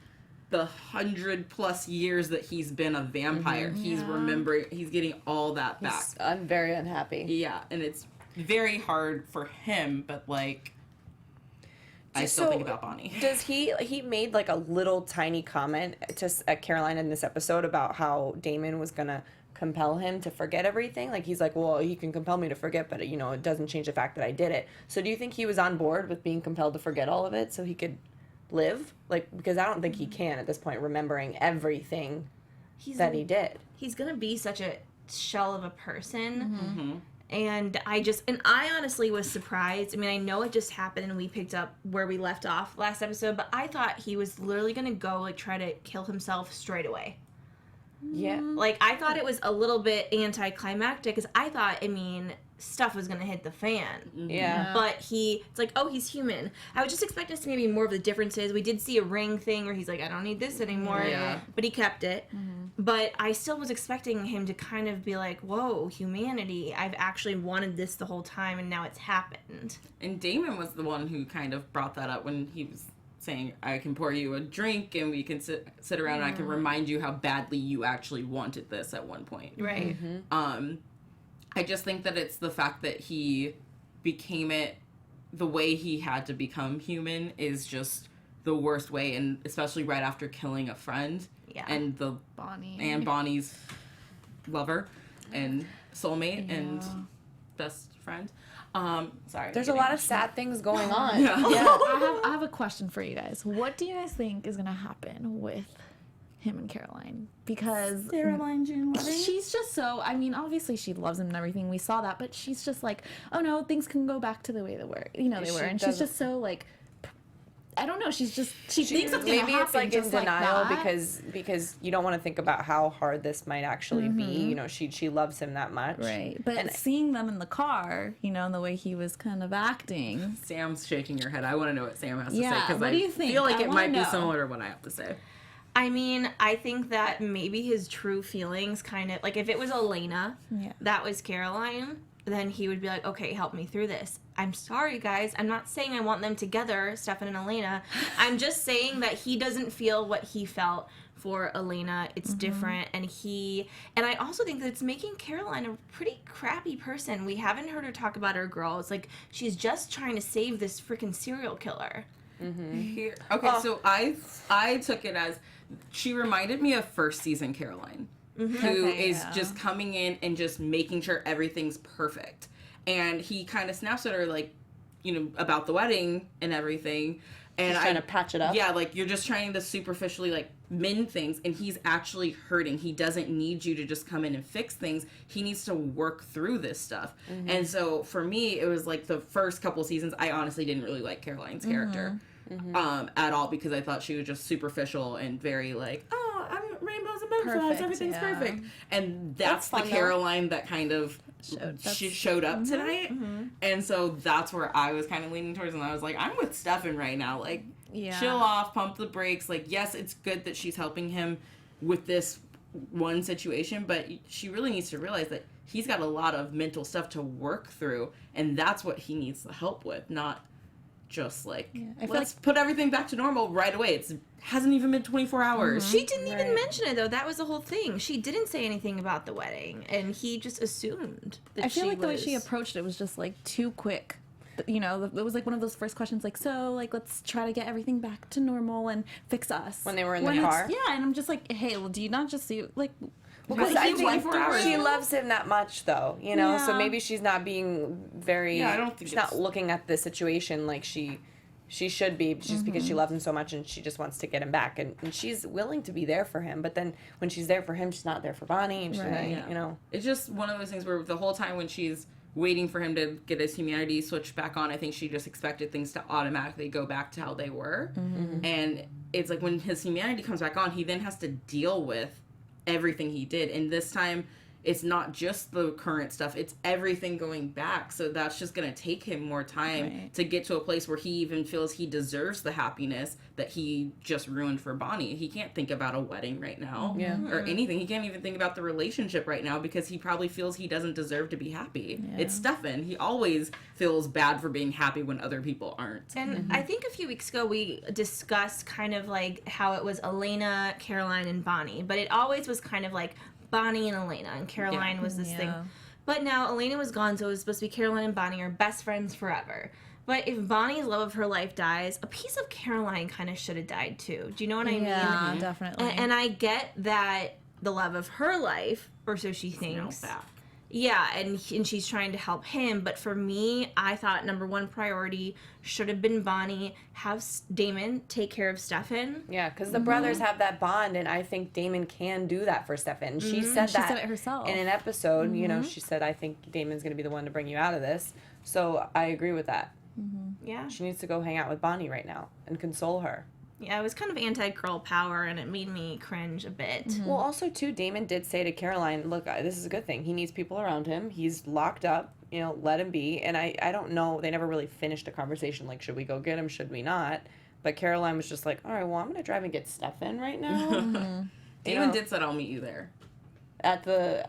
the 100+ years that he's been a vampire. He's remembering, he's getting all that back. I'm very unhappy. Yeah, and it's very hard for him, but like, I still So, think about Bonnie. Does he made like a little tiny comment to Caroline in this episode about how Damon was gonna compel him to forget everything? Like he's like, well, he can compel me to forget, but you know, it doesn't change the fact that I did it. So do you think he was on board with being compelled to forget all of it so he could live? Like, because I don't think he can at this point, remembering everything that he did. He's gonna be such a shell of a person. And I honestly was surprised. I mean, I know it just happened and we picked up where we left off last episode, but I thought he was literally gonna go like try to kill himself straight away. Yeah. Like, I thought it was a little bit anticlimactic because I thought, I mean, stuff was gonna hit the fan. Yeah. But it's like, oh, he's human. I was just expecting to see maybe more of the differences. We did see a ring thing where he's like, I don't need this anymore. Yeah. But he kept it. But I still was expecting him to kind of be like, whoa, humanity. I've actually wanted this the whole time and now it's happened. And Damon was the one who kind of brought that up when he was saying, I can pour you a drink and we can sit around and I can remind you how badly you actually wanted this at one point. Right. I just think that it's the fact that he became it the way he had to become human is just the worst way, and especially right after killing a friend. Yeah. And Bonnie's lover and soulmate and best friend. Sorry. There's a lot of sad things going on. Yeah. I have a question for you guys. What do you guys think is gonna happen with him and Caroline? Because she's just so, I mean, obviously she loves him and everything. We saw that, but she's just like, oh no, things can go back to the way they were. They were, and she's just so like, I don't know. She thinks something maybe it's like in denial like because you don't want to think about how hard this might actually be. She loves him that much, right? But seeing them in the car, and the way he was kind of acting. Sam's shaking her head. I want to know what Sam has to say Yeah, because what do you think? feel like I it might be know. similar to what I have to say. I mean, I think that maybe his true feelings kind of, like, if it was Elena that was Caroline, then he would be like, okay, help me through this. I'm sorry, guys. I'm not saying I want them together, Stefan and Elena. I'm just saying that he doesn't feel what he felt for Elena. It's different. And I also think that it's making Caroline a pretty crappy person. We haven't heard her talk about her girls. Like, she's just trying to save this freaking serial killer. So I took it as she reminded me of first season Caroline, who is just coming in and just making sure everything's perfect. And he kind of snaps at her, like, about the wedding and everything. And trying to patch it up. Yeah, like, you're just trying to superficially, like, mend things, and he's actually hurting. He doesn't need you to just come in and fix things. He needs to work through this stuff. And so, for me, it was, like, the first couple seasons, I honestly didn't really like Caroline's character at all, because I thought she was just superficial and very, like, oh, I'm rainbows and butterflies, everything's perfect. And that's the Caroline that kind of showed up tonight. And so that's where I was kind of leaning towards, and I was like, I'm with Stefan right now. Like, chill off, pump the brakes. Like, yes, it's good that she's helping him with this one situation, but she really needs to realize that he's got a lot of mental stuff to work through, and that's what he needs the help with, not just like, let's put everything back to normal right away. It hasn't even been 24 hours. She didn't even mention it, though. That was the whole thing. She didn't say anything about the wedding, and he just assumed that I feel like the way she approached it was just like too quick. It was like one of those first questions, like, so, like, let's try to get everything back to normal and fix us. When they were in the car? Yeah, and I'm just like, hey, well, do you not just see, like... Because I think she loves him that much, though, so maybe she's not being very... I don't think she's not looking at the situation like she should be, just because she loves him so much and she just wants to get him back. And she's willing to be there for him, but then when she's there for him, she's not there for Bonnie, and she's It's just one of those things where the whole time when she's waiting for him to get his humanity switched back on, I think she just expected things to automatically go back to how they were. And it's like when his humanity comes back on, he then has to deal with everything he did. And this time, it's not just the current stuff, it's everything going back. So that's just going to take him more time to get to a place where he even feels he deserves the happiness that he just ruined for Bonnie. He can't think about a wedding right now or anything. He can't even think about the relationship right now because he probably feels he doesn't deserve to be happy. It's Stefan. He always feels bad for being happy when other people aren't. And I think a few weeks ago we discussed kind of like how it was Elena, Caroline, and Bonnie, but it always was kind of like Bonnie and Elena, and Caroline was this thing. But now Elena was gone, so it was supposed to be Caroline and Bonnie are best friends forever. But if Bonnie's love of her life dies, a piece of Caroline kind of should have died too. Do you know what I mean? Yeah, definitely. And I get that the love of her life, or so she thinks. Yeah, and she's trying to help him. But for me, I thought number one priority should have been Bonnie. Have Damon take care of Stefan. Yeah, because the brothers have that bond, and I think Damon can do that for Stefan. She said that said it herself in an episode. She said, I think Damon's going to be the one to bring you out of this. So I agree with that. Yeah. She needs to go hang out with Bonnie right now and console her. Yeah, it was kind of anti-girl power, and it made me cringe a bit. Well, also, too, Damon did say to Caroline, look, this is a good thing. He needs people around him. He's locked up. Let him be. And I don't know. They never really finished a conversation like, should we go get him? Should we not? But Caroline was just like, all right, well, I'm going to drive and get Stefan right now. Damon did said, I'll meet you there. At the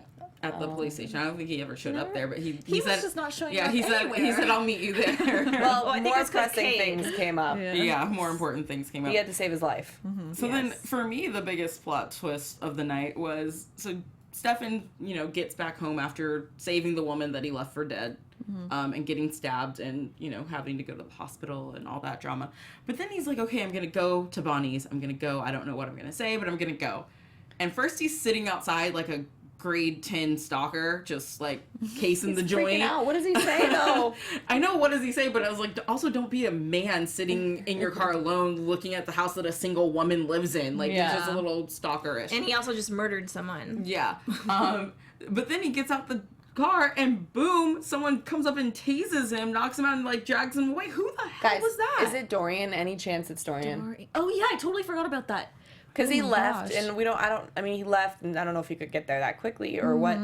police station. I don't think he ever showed up there, but he was said just not showing yeah, up he said anywhere. he said I'll meet you there. Well, think more it's 'cause pressing Kate. things came up. Yeah, more important things came up. He had to save his life. So then, for me, the biggest plot twist of the night was, so Stefan, gets back home after saving the woman that he left for dead. and getting stabbed and, you know, having to go to the hospital and all that drama. But then he's like, okay, I'm going to go to Bonnie's. I'm going to go. I don't know what I'm going to say, but I'm going to go. And first he's sitting outside like a grade 10 stalker, just like casing the joint. Freaking out. What does he say though? I know, what does he say, but I was like, also don't be a man sitting in your car alone looking at the house that a single woman lives in. Like, it's just a little stalkerish. And he also just murdered someone. Yeah. But then he gets out the car and boom, someone comes up and tases him, knocks him out and like drags him away. Who the hell was that? Is it Dorian? Any chance it's Dorian? Oh yeah, I totally forgot about that. Because he left, and he left, and I don't know if he could get there that quickly, or what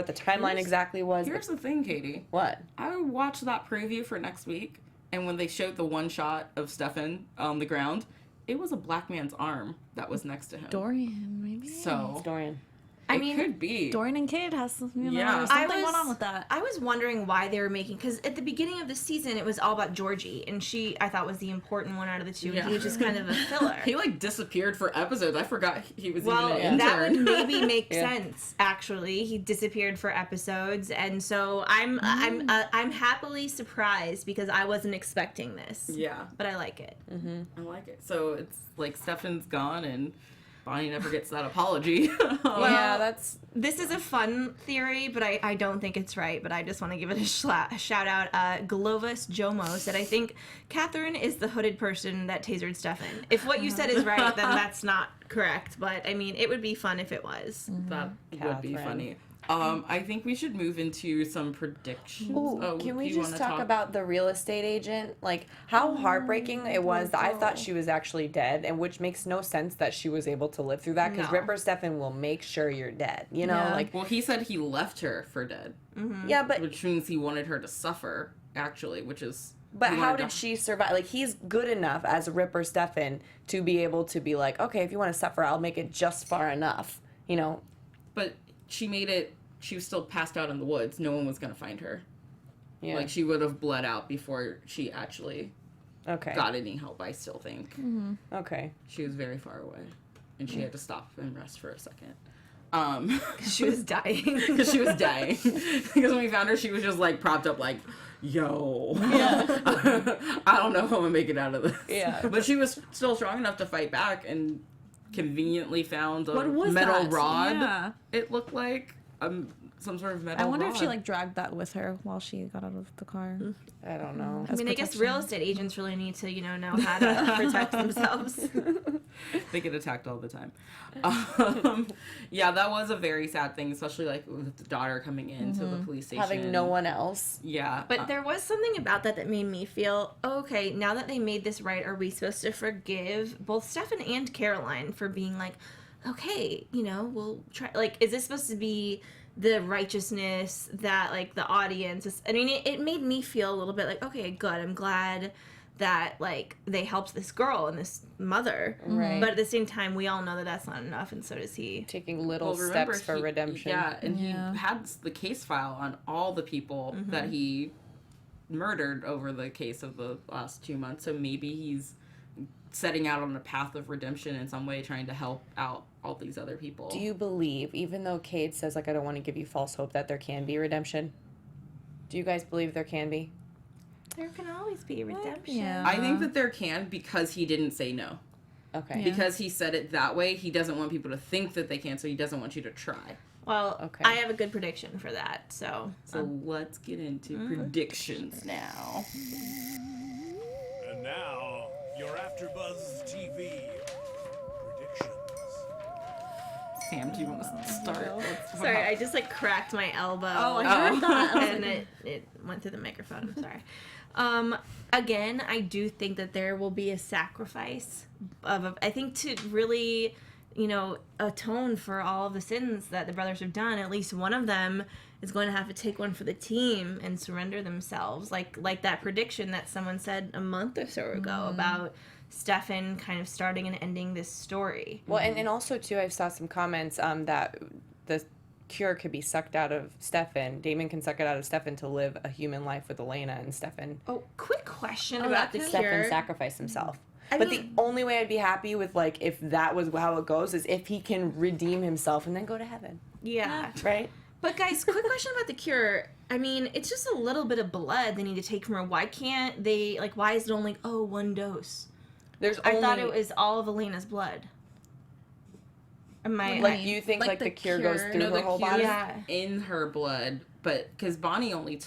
the timeline exactly was. Here's the thing, Katie. What? I watched that preview for next week, and when they showed the one shot of Stefan on the ground, it was a black man's arm that was next to him. Dorian, maybe. So It's Dorian. I mean, could be. Dorian and Kate has, you know, Yeah. something going on with that. I was wondering why they were making, because at the beginning of the season, it was all about Georgie, and she, I thought, was the important one out of the two, and he was just kind of a filler. He like disappeared for episodes. I forgot he was Well, even an that would intern. maybe make sense. Actually, he disappeared for episodes, and so I'm happily surprised because I wasn't expecting this. Yeah, But I like it. I like it. So it's like Stefan's gone and Bonnie never gets that apology. Yeah, This is a fun theory, but I don't think it's right. But I just want to give it a shout out. Glovis Jomo said, I think Catherine is the hooded person that tasered Stefan. If what you said is right, then that's not correct. But, I mean, it would be fun if it was. That would be funny. I think we should move into some predictions. Ooh, can we do you just wanna talk about the real estate agent? Like, how heartbreaking it was. I thought she was actually dead, and which makes no sense that she was able to live through that, because No. Ripper Stefan will make sure you're dead, you know? Yeah. Like, Well, he said he left her for dead, yeah, but which means he wanted her to suffer, actually, which is... But he how wanted did to- she survive? Like, he's good enough as Ripper Stefan to be able to be like, okay, if you want to suffer, I'll make it just far enough, you know? But she made it... She was still passed out in the woods. No one was going to find her. Yeah. Like, she would have bled out before she actually Okay. got any help, I still think. Okay. She was very far away. And she had to stop and rest for a second. She was dying. Because she was dying. Because when we found her, she was just, like, propped up, like, yo. Yeah. I don't know if I'm going to make it out of this. Yeah. But she was still strong enough to fight back and conveniently found a What was metal that? rod. Yeah. It looked like some sort of metal I wonder rod. if she like dragged that with her while she got out of the car. I don't know. I mean, I guess real estate agents really need to, know how to protect themselves. They get attacked all the time. Yeah, that was a very sad thing, especially like with the daughter coming into the police station. Having no one else. Yeah. But there was something about that made me feel, okay, now that they made this right, are we supposed to forgive both Stefan and Caroline for being like, okay, we'll try, like, is this supposed to be the righteousness that, like, the audience is, I mean, it made me feel a little bit like, okay, good, I'm glad that, like, they helped this girl and this mother. Right. But at the same time, we all know that that's not enough, and so does he. Taking little remember, steps for redemption. Yeah, and he had the case file on all the people that he murdered over the case of the last 2 months. So maybe he's setting out on a path of redemption in some way, trying to help out all these other people. Do you believe, even though Cade says, like, I don't want to give you false hope, that there can be redemption? Do you guys believe there can be? There can always be redemption. Yeah. I think that there can, because he didn't say no. Okay. Because he said it that way, he doesn't want people to think that they can, so he doesn't want you to try. Well, Okay. I have a good prediction for that, so. So let's get into predictions now. And now, your AfterBuzz TV predictions. Sam, do you want to start? Sorry, I just like cracked my elbow. Oh, I heard that. And it went through the microphone. I'm sorry. Again, I do think that there will be a sacrifice I think to really, atone for all of the sins that the brothers have done. At least one of them is going to have to take one for the team and surrender themselves, like that prediction that someone said a month or so ago about Stefan kind of starting and ending this story. Well, and also, too, I saw some comments that the cure could be sucked out of Stefan. Damon can suck it out of Stefan to live a human life with Elena and Stefan. Oh, quick question About about the the Stefan cure. sacrifice himself. I But mean- the only way I'd be happy with, if that was how it goes, is if he can redeem himself and then go to heaven. Yeah. Right? But guys, quick question about the cure. I mean, it's just a little bit of blood they need to take from her. Why can't they, like, why is it only, one dose? I thought it was all of Elena's blood. You think the cure goes through her whole body? Yeah. In her blood, but because Bonnie only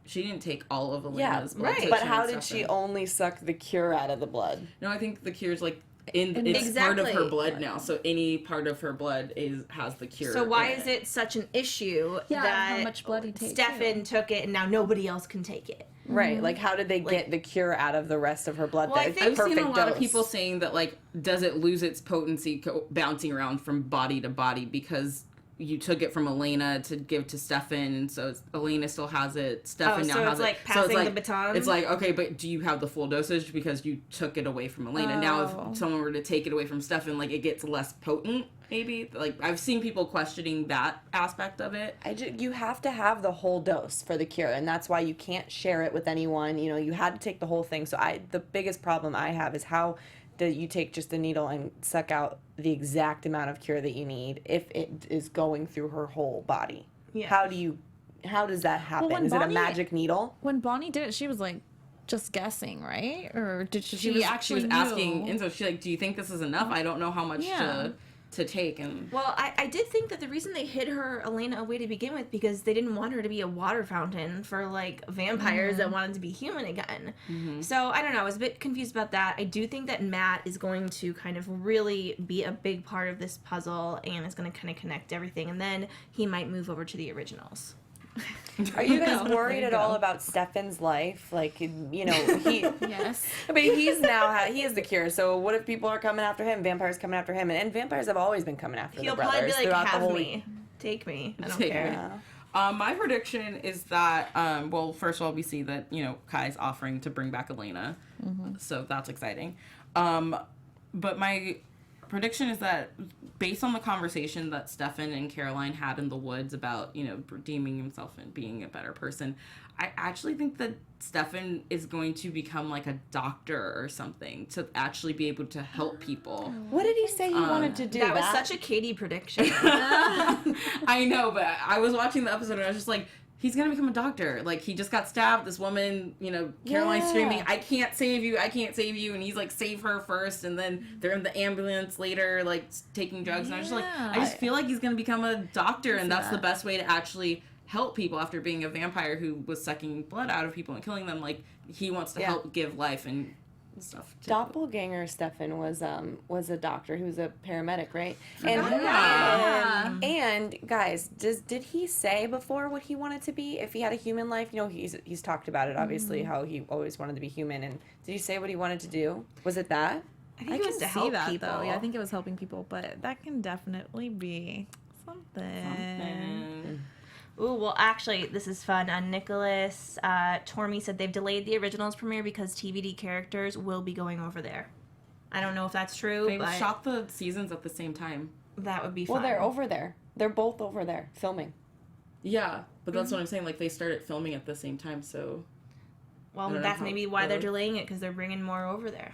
she didn't take all of Elena's blood. Right. But how did she only suck the cure out of the blood? No, I think the cure's like it's part of her blood now. So any part of her blood has the cure. So why is it such an issue that how much blood he takes? Stefan took it and now nobody else can take it? Right, like how did they get the cure out of the rest of her blood? Well, I've seen a lot of people saying that, like, does it lose its potency bouncing around from body to body because you took it from Elena to give to Stefan, and so Elena still has it. Stefan now has it. Like passing the baton. It's like, okay, but do you have the full dosage because you took it away from Elena? Now, if someone were to take it away from Stefan, like, it gets less potent. Maybe, like, I've seen people questioning that aspect of it. You have to have the whole dose for the cure, and that's why you can't share it with anyone. You know, you had to take the whole thing. So the biggest problem I have is how do you take just a needle and suck out the exact amount of cure that you need if it is going through her whole body? Yeah. How does that happen? Well, is it a magic needle? When Bonnie did it, she was like, just guessing, right? Or did she was actually asking, and so she's like, do you think this is enough? I don't know how much to take. And well, I did think that the reason they hid Elena away to begin with because they didn't want her to be a water fountain for, like, vampires that wanted to be human again. So I don't know, I was a bit confused about that. I do think that Matt is going to kind of really be a big part of this puzzle and is going to kind of connect everything, and then he might move over to the originals. Are you guys worried at all about Stefan's life? Like, you know, he... Yes. I mean, he is the cure, so what if people are coming after him, vampires coming after him? And vampires have always been coming after the brothers. He'll probably be like, have me. Week. Take me. I don't care. My prediction is that, well, first of all, we see that, you know, Kai's offering to bring back Elena, so that's exciting. But my prediction is that based on the conversation that Stefan and Caroline had in the woods about, you know, redeeming himself and being a better person, I actually think that Stefan is going to become like a doctor or something to actually be able to help people. What did he say he wanted to do? That was such a Katie prediction. I know, but I was watching the episode and I was just like, he's going to become a doctor. Like, he just got stabbed. This woman, you know, Caroline's screaming, I can't save you. And he's like, save her first. And then they're in the ambulance later, like, taking drugs. And I was just like, I just feel like he's going to become a doctor. And that's the best way to actually help people after being a vampire who was sucking blood out of people and killing them. Like, he wants to help give life and stuff. Doppelgänger Stefan was a doctor. He was a paramedic, right? And guys, did he say before what he wanted to be? If he had a human life, you know, he's talked about it obviously, how he always wanted to be human. And did he say what he wanted to do? Was it that? I think it was to help people. Though. Yeah, I think it was helping people, but that can definitely be something. Ooh, well, actually, this is fun. Nicholas Tormey said they've delayed the originals premiere because TVD characters will be going over there. I don't know if that's true, They but shot the seasons at the same time. That would be fun. Well, they're over there. They're both over there filming. Yeah, but that's what I'm saying. Like, they started filming at the same time, so... Well, that's maybe why they're delaying it, because they're bringing more over there.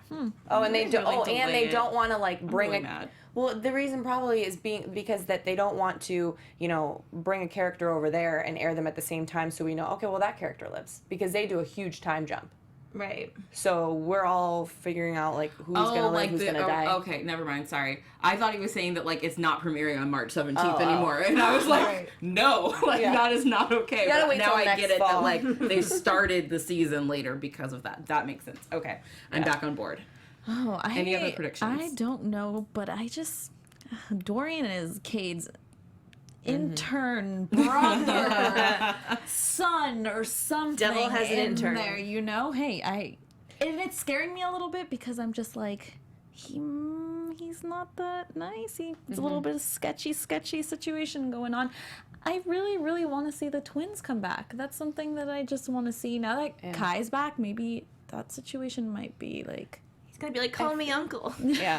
Oh, and they don't want to, like, bring really mad. Well, the reason probably is because that they don't want to, you know, bring a character over there and air them at the same time, so we know, okay, well, that character lives, because they do a huge time jump. Right. So we're all figuring out, like, who's gonna live, who's gonna die. Okay, never mind. Sorry, I thought he was saying that, like, it's not premiering on March 17th anymore, and I was like, no, like, that is not okay. You gotta wait now till I get it fall. that, like, they started the season later because of that. That makes sense. Okay, I'm back on board. Oh, Any other predictions? I don't know, but I just Dorian is Cade's intern brother, son, or something. Devil has an intern there, you know. Hey, and it's scaring me a little bit because I'm just like, he's not that nice. It's a little bit of sketchy situation going on. I really, really want to see the twins come back. That's something that I just want to see. Now that Kai's back, maybe that situation might be like. Gonna be like, call me uncle. Yeah.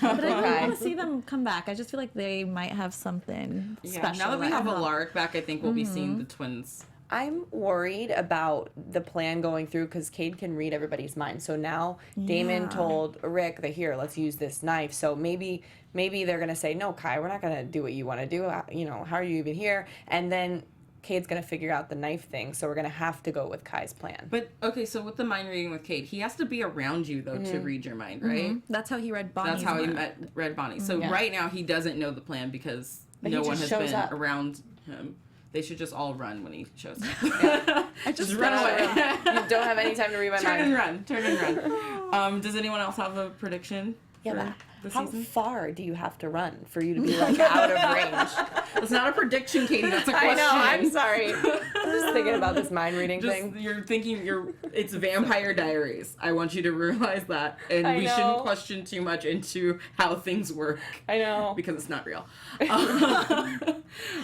But I really want to see them come back. I just feel like they might have something special. Now that we have Alaric back, I think we'll be seeing the twins I'm worried about the plan going through because Cade can read everybody's mind. So now Damon told Rick that here, let's use this knife. So maybe they're gonna say, no, Kai, we're not gonna do what you want to do. You know, how are you even here? And then Cade's gonna figure out the knife thing. So we're gonna have to go with Kai's plan. But okay, so with the mind reading with Cade, he has to be around you though to read your mind, right? That's how he read Bonnie's That's how he mind. read Bonnie. So right now he doesn't know the plan because But no he one just has shows been up. around him. They should just all run when he shows up. I just run away. You don't have any time to read my Turn mind. and run. Does anyone else have a prediction? Yeah, for but how season? far do you have to run for you to be like out of range? That's not a prediction, Katie. That's a question. I know. I'm sorry. I'm just thinking about this mind reading thing. You're thinking it's Vampire Diaries. I want you to realize that, and I we know. shouldn't question too much into how things work. I know. Because it's not real.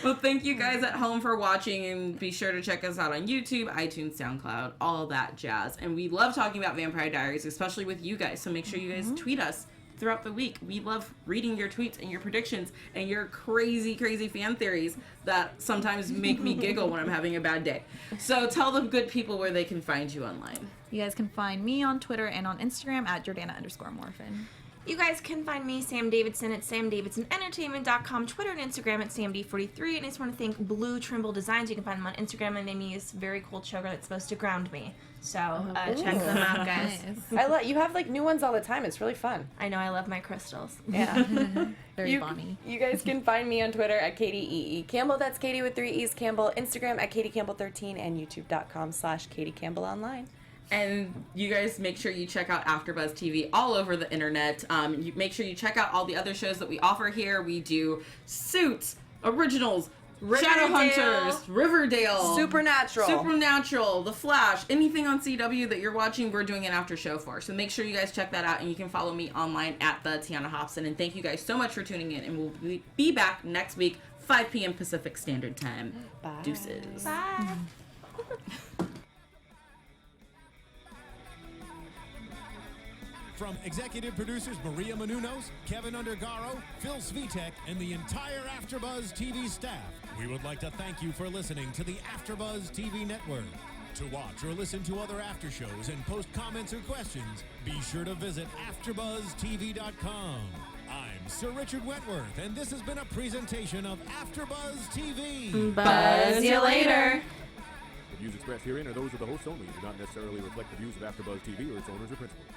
Well, thank you guys at home for watching, and be sure to check us out on YouTube, iTunes, SoundCloud, all of that jazz. And we love talking about Vampire Diaries, especially with you guys. So make sure you guys tweet us throughout the week. We love reading your tweets and your predictions and your crazy, crazy fan theories that sometimes make me giggle when I'm having a bad day. So tell the good people where they can find you online. You guys can find me on Twitter and on Instagram at Jordana_Morfin. You guys can find me, Sam Davidson, at samdavidsonentertainment.com, Twitter and Instagram at samd43. And I just want to thank Blue Trimble Designs. You can find them on Instagram, and they made this very cool choker that's supposed to ground me. So check them out, guys. Nice. You have like new ones all the time. It's really fun. I know, I love my crystals. Yeah. Very Bonnie. You guys can find me on Twitter at KatieEE Campbell. That's Katie with 3 E's Campbell. Instagram at KatieCampbell13 and YouTube.com/KatieCampbellOnline. And you guys make sure you check out AfterBuzz TV all over the internet. You make sure you check out all the other shows that we offer here. We do Suits, Originals, Shadowhunters, Riverdale, Supernatural, The Flash, anything on CW that you're watching, we're doing an after show for. So make sure you guys check that out, and you can follow me online at the Tiona Hobson. And thank you guys so much for tuning in, and we'll be back next week, 5 p.m. Pacific Standard Time. Bye. Deuces. Bye. From executive producers Maria Menounos, Kevin Undergaro, Phil Svitek, and the entire AfterBuzz TV staff, we would like to thank you for listening to the AfterBuzz TV network. To watch or listen to other after shows and post comments or questions, be sure to visit AfterBuzzTV.com. I'm Sir Richard Wentworth, and this has been a presentation of AfterBuzz TV. Buzz you later. The views expressed herein are those of the hosts only and do not necessarily reflect the views of AfterBuzz TV or its owners or principals.